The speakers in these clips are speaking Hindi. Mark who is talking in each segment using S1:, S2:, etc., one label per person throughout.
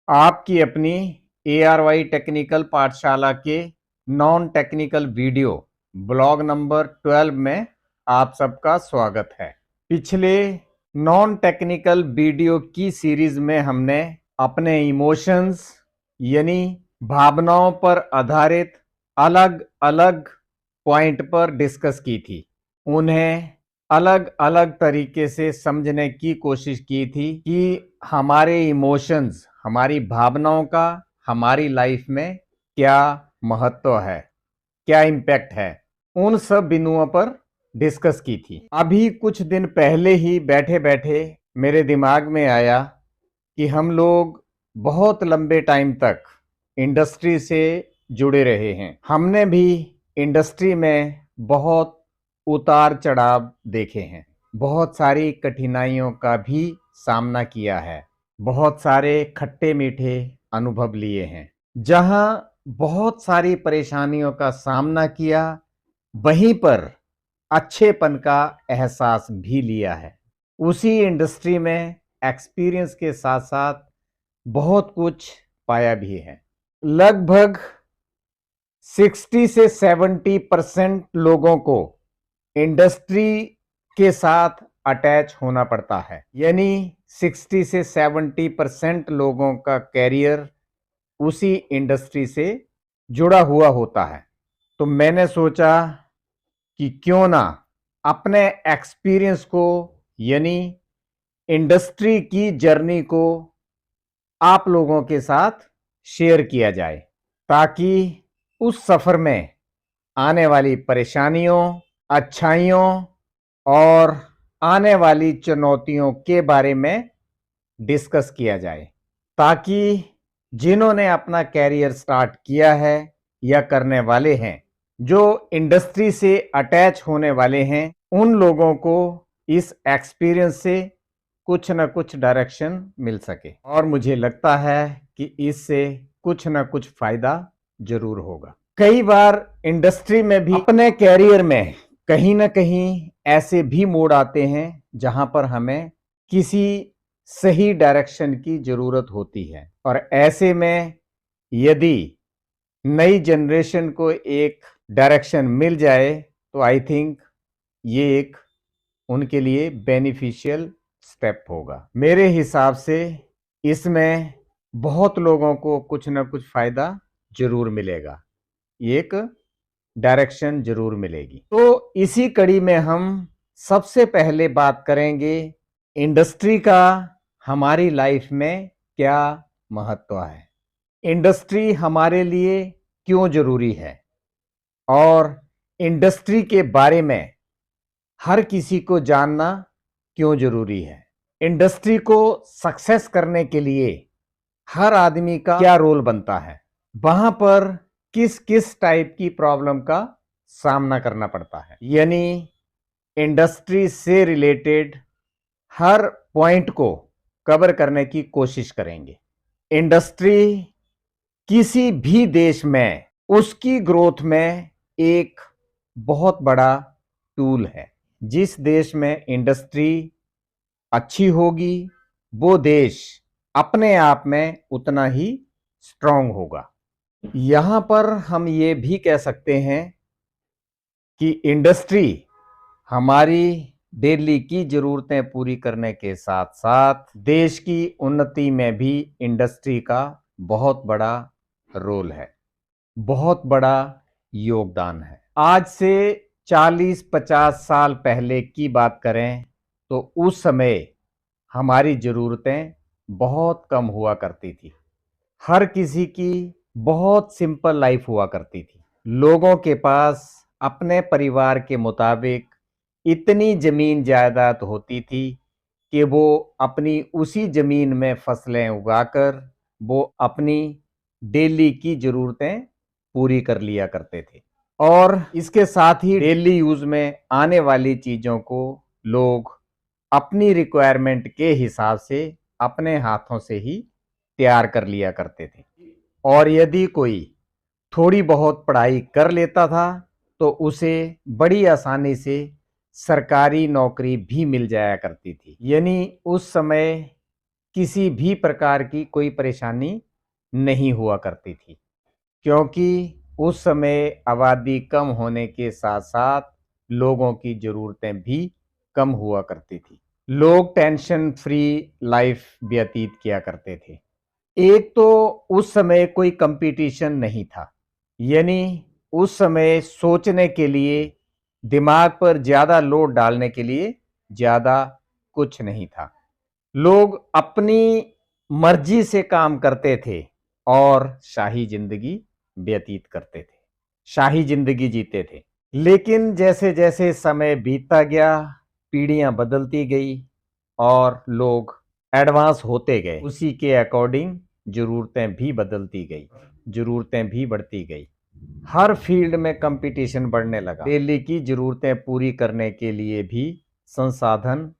S1: आपकी अपनी ARY टेक्निकल पाठशाला के non technical video blog number 12 में आप सबका स्वागत है। पिछले नॉन टेक्निकल वीडियो की सीरीज में हमने अपने इमोशंस यानी भावनाओं पर आधारित अलग अलग पॉइंट पर डिस्कस की थी। उन्हें अलग अलग तरीके से समझने की कोशिश की थी कि हमारे इमोशंस, हमारी भावनाओं का हमारी लाइफ में क्या महत्व है, क्या इम्पैक्ट है, उन सब बिंदुओं पर डिस्कस की थी। अभी कुछ दिन पहले ही बैठे बैठे मेरे दिमाग में आया कि हम लोग बहुत लंबे टाइम तक इंडस्ट्री से जुड़े रहे हैं। हमने भी इंडस्ट्री में बहुत उतार चढ़ाव देखे हैं, बहुत सारी कठिनाइयों का भी सामना किया है, बहुत सारे खट्टे मीठे अनुभव लिए हैं। जहां बहुत सारी परेशानियों का सामना किया, वहीं पर अच्छेपन का एहसास भी लिया है। उसी इंडस्ट्री में एक्सपीरियंस के साथ साथ बहुत कुछ पाया भी है। लगभग 60 से 70% लोगों को इंडस्ट्री के साथ अटैच होना पड़ता है, यानी 60 से 70% लोगों का कैरियर उसी इंडस्ट्री से जुड़ा हुआ होता है। तो मैंने सोचा कि क्यों ना अपने एक्सपीरियंस को यानी इंडस्ट्री की जर्नी को आप लोगों के साथ शेयर किया जाए, ताकि उस सफर में आने वाली परेशानियों, अच्छाइयों और आने वाली चुनौतियों के बारे में डिस्कस किया जाए, ताकि जिन्होंने अपना कैरियर स्टार्ट किया है या करने वाले हैं, जो इंडस्ट्री से अटैच होने वाले हैं, उन लोगों को इस एक्सपीरियंस से कुछ न कुछ डायरेक्शन मिल सके। और मुझे लगता है कि इससे कुछ न कुछ फायदा जरूर होगा। कई बार इंडस्ट्री में भी अपने कैरियर में कहीं ना कहीं ऐसे भी मोड़ आते हैं जहां पर हमें किसी सही डायरेक्शन की जरूरत होती है, और ऐसे में यदि नई जनरेशन को एक डायरेक्शन मिल जाए तो आई थिंक ये एक उनके लिए बेनिफिशियल स्टेप होगा। मेरे हिसाब से इसमें बहुत लोगों को कुछ ना कुछ फायदा जरूर मिलेगा, एक डायरेक्शन जरूर मिलेगी। तो इसी कड़ी में हम सबसे पहले बात करेंगे इंडस्ट्री का हमारी लाइफ में क्या महत्व है, इंडस्ट्री हमारे लिए क्यों जरूरी है, और इंडस्ट्री के बारे में हर किसी को जानना क्यों जरूरी है। इंडस्ट्री को सक्सेस करने के लिए हर आदमी का क्या रोल बनता है, वहां पर किस किस टाइप की प्रॉब्लम का सामना करना पड़ता है, यानी इंडस्ट्री से रिलेटेड हर पॉइंट को कवर करने की कोशिश करेंगे। इंडस्ट्री किसी भी देश में उसकी ग्रोथ में एक बहुत बड़ा टूल है। जिस देश में इंडस्ट्री अच्छी होगी, वो देश अपने आप में उतना ही स्ट्रांग होगा। यहां पर हम ये भी कह सकते हैं कि इंडस्ट्री हमारी डेली की जरूरतें पूरी करने के साथ साथ देश की उन्नति में भी इंडस्ट्री का बहुत बड़ा रोल है, बहुत बड़ा योगदान है। आज से 40-50 साल पहले की बात करें तो उस समय हमारी ज़रूरतें बहुत कम हुआ करती थी। हर किसी की बहुत सिंपल लाइफ हुआ करती थी। लोगों के पास अपने परिवार के मुताबिक इतनी ज़मीन जायदाद होती थी कि वो अपनी उसी ज़मीन में फसलें उगाकर वो अपनी डेली की ज़रूरतें पूरी कर लिया करते थे, और इसके साथ ही डेली यूज़ में आने वाली चीज़ों को लोग अपनी रिक्वायरमेंट के हिसाब से अपने हाथों से ही तैयार कर लिया करते थे। और यदि कोई थोड़ी बहुत पढ़ाई कर लेता था तो उसे बड़ी आसानी से सरकारी नौकरी भी मिल जाया करती थी। यानी उस समय किसी भी प्रकार की कोई परेशानी नहीं हुआ करती थी, क्योंकि उस समय आबादी कम होने के साथ साथ लोगों की ज़रूरतें भी कम हुआ करती थी। लोग टेंशन फ्री लाइफ व्यतीत किया करते थे। एक तो उस समय कोई कंपटीशन नहीं था, यानी उस समय सोचने के लिए, दिमाग पर ज़्यादा लोड डालने के लिए ज़्यादा कुछ नहीं था। लोग अपनी मर्जी से काम करते थे और शाही जिंदगी व्यतीत करते थे, शाही जिंदगी जीते थे। लेकिन जैसे जैसे समय बीतता गया, पीढ़ियां बदलती गई और लोग एडवांस होते गए, उसी के अकॉर्डिंग जरूरतें भी बदलती गई, जरूरतें भी बढ़ती गई। हर फील्ड में कंपटीशन बढ़ने लगा। डेली की जरूरतें पूरी करने के लिए भी संसाधन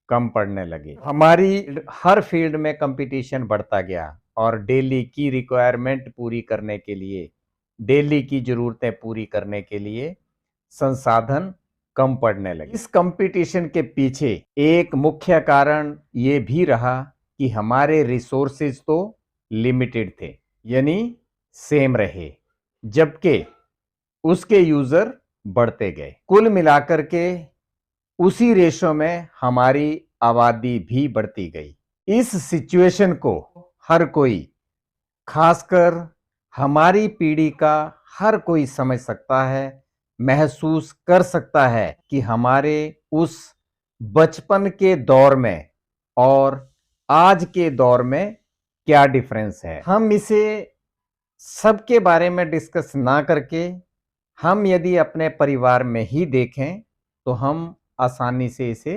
S1: कम पड़ने लगे। हमारी हर फील्ड में कंपटीशन बढ़ता गया और डेली की रिक्वायरमेंट पूरी करने के लिए, डेली की जरूरतें पूरी करने के लिए संसाधन कम पड़ने लगे। इस कंपटीशन के पीछे एक मुख्य कारण ये भी रहा कि हमारे रिसोर्सेज तो लिमिटेड थे, यानी सेम रहे, जबकि उसके यूजर बढ़ते गए। कुल मिलाकर के उसी रेशो में हमारी आबादी भी बढ़ती गई। इस सिचुएशन को हर कोई, खासकर हमारी पीढ़ी का हर कोई समझ सकता है, महसूस कर सकता है कि हमारे उस बचपन के दौर में और आज के दौर में क्या डिफरेंस है। हम इसे सबके बारे में डिस्कस ना करके, हम यदि अपने परिवार में ही देखें तो हम आसानी से इसे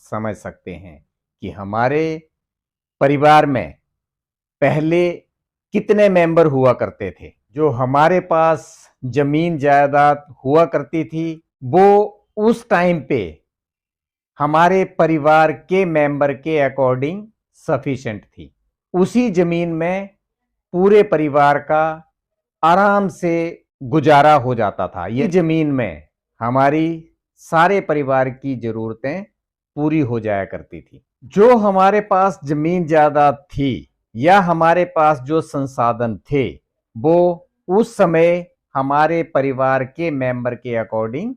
S1: समझ सकते हैं कि हमारे परिवार में पहले कितने मेंबर हुआ करते थे। जो हमारे पास जमीन जायदाद हुआ करती थी, वो उस टाइम पे हमारे परिवार के मेंबर के अकॉर्डिंग सफिशिएंट थी। उसी जमीन में पूरे परिवार का आराम से गुजारा हो जाता था। ये जमीन में हमारी सारे परिवार की जरूरतें पूरी हो जाया करती थी। जो हमारे पास जमीन जायदाद थी या हमारे पास जो संसाधन थे, वो उस समय हमारे परिवार के मेंबर के अकॉर्डिंग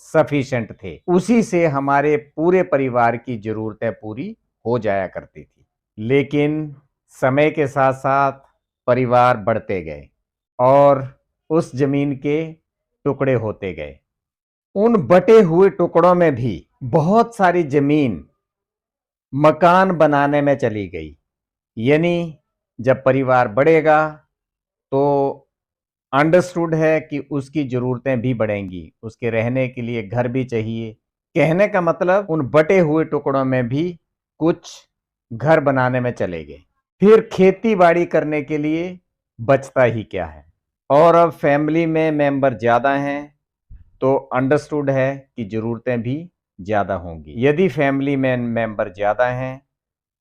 S1: सफिशिएंट थे। उसी से हमारे पूरे परिवार की जरूरतें पूरी हो जाया करती थी। लेकिन समय के साथ साथ परिवार बढ़ते गए और उस जमीन के टुकड़े होते गए। उन बटे हुए टुकड़ों में भी बहुत सारी जमीन मकान बनाने में चली गई, यानी जब परिवार बढ़ेगा तो अंडरस्टूड है कि उसकी जरूरतें भी बढ़ेंगी, उसके रहने के लिए घर भी चाहिए। कहने का मतलब उन बटे हुए टुकड़ों में भी कुछ घर बनाने में चले गए। फिर खेती बाड़ी करने के लिए बचता ही क्या है। और अब फैमिली में मेंबर ज़्यादा हैं तो अंडरस्टूड है कि ज़रूरतें भी ज़्यादा होंगी। यदि फैमिली में मेंबर ज़्यादा हैं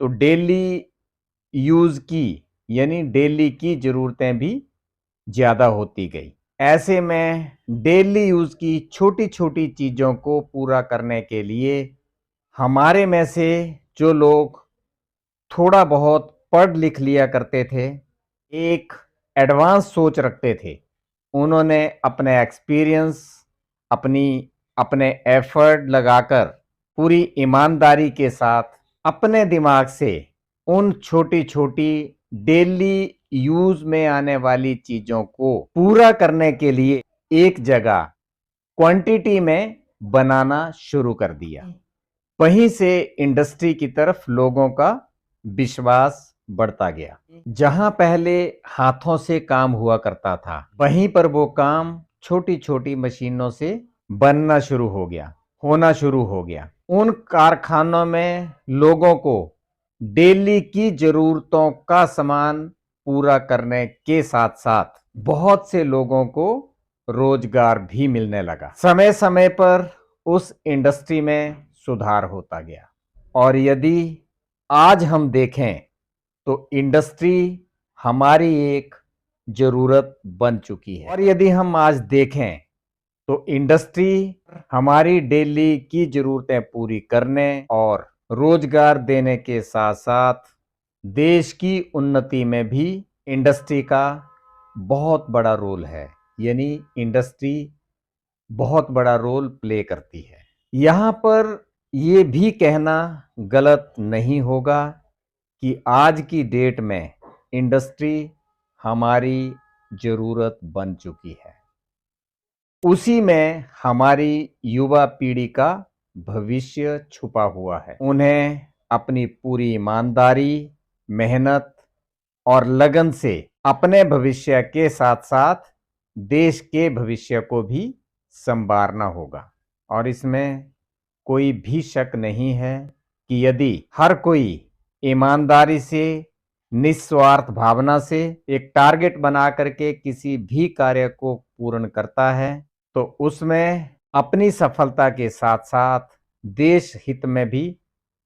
S1: तो डेली यूज़ की, यानी डेली की ज़रूरतें भी ज़्यादा होती गई। ऐसे में डेली यूज़ की छोटी छोटी चीज़ों को पूरा करने के लिए हमारे में से जो लोग थोड़ा बहुत पढ़ लिख लिया करते थे, एक एडवांस सोच रखते थे, उन्होंने अपने एक्सपीरियंस, अपने एफर्ट लगाकर पूरी ईमानदारी के साथ अपने दिमाग से उन छोटी छोटी डेली यूज में आने वाली चीजों को पूरा करने के लिए एक जगह क्वांटिटी में बनाना शुरू कर दिया। वहीं से इंडस्ट्री की तरफ लोगों का विश्वास बढ़ता गया। जहां पहले हाथों से काम हुआ करता था, वहीं पर वो काम छोटी छोटी मशीनों से बनना शुरू हो गया, होना शुरू हो गया। उन कारखानों में लोगों को डेली की जरूरतों का सामान पूरा करने के साथ साथ बहुत से लोगों को रोजगार भी मिलने लगा। समय समय पर उस इंडस्ट्री में सुधार होता गया और यदि आज हम देखें तो इंडस्ट्री हमारी एक जरूरत बन चुकी है। और यदि हम आज देखें तो इंडस्ट्री हमारी डेली की जरूरतें पूरी करने और रोजगार देने के साथ साथ देश की उन्नति में भी इंडस्ट्री का बहुत बड़ा रोल है, यानी इंडस्ट्री बहुत बड़ा रोल प्ले करती है। यहाँ पर ये भी कहना गलत नहीं होगा कि आज की डेट में इंडस्ट्री हमारी ज़रूरत बन चुकी है। उसी में हमारी युवा पीढ़ी का भविष्य छुपा हुआ है। उन्हें अपनी पूरी ईमानदारी, मेहनत और लगन से अपने भविष्य के साथ साथ देश के भविष्य को भी संवारना होगा। और इसमें कोई भी शक नहीं है कि यदि हर कोई ईमानदारी से, निस्वार्थ भावना से एक टारगेट बना करके किसी भी कार्य को पूर्ण करता है, तो उसमें अपनी सफलता के साथ साथ देश हित में भी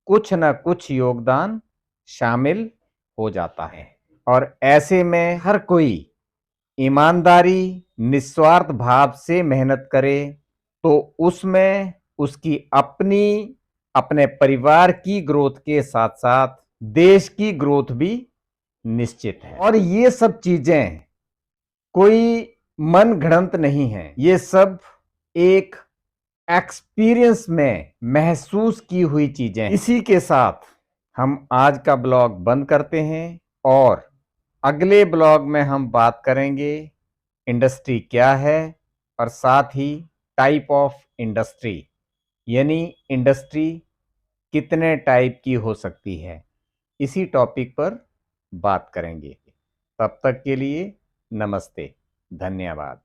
S1: कुछ न कुछ योगदान शामिल हो जाता है। और ऐसे में हर कोई ईमानदारी, निस्वार्थ भाव से मेहनत करे तो उसमें उसकी अपने परिवार की ग्रोथ के साथ साथ देश की ग्रोथ भी निश्चित है। और ये सब चीजें कोई मन घड़ंत नहीं है, ये सब एक एक्सपीरियंस में महसूस की हुई चीजें। इसी के साथ हम आज का ब्लॉग बंद करते हैं और अगले ब्लॉग में हम बात करेंगे इंडस्ट्री क्या है और साथ ही टाइप ऑफ इंडस्ट्री, यानी इंडस्ट्री कितने टाइप की हो सकती है। इसी टॉपिक पर बात करेंगे। तब तक के लिए नमस्ते, धन्यवाद।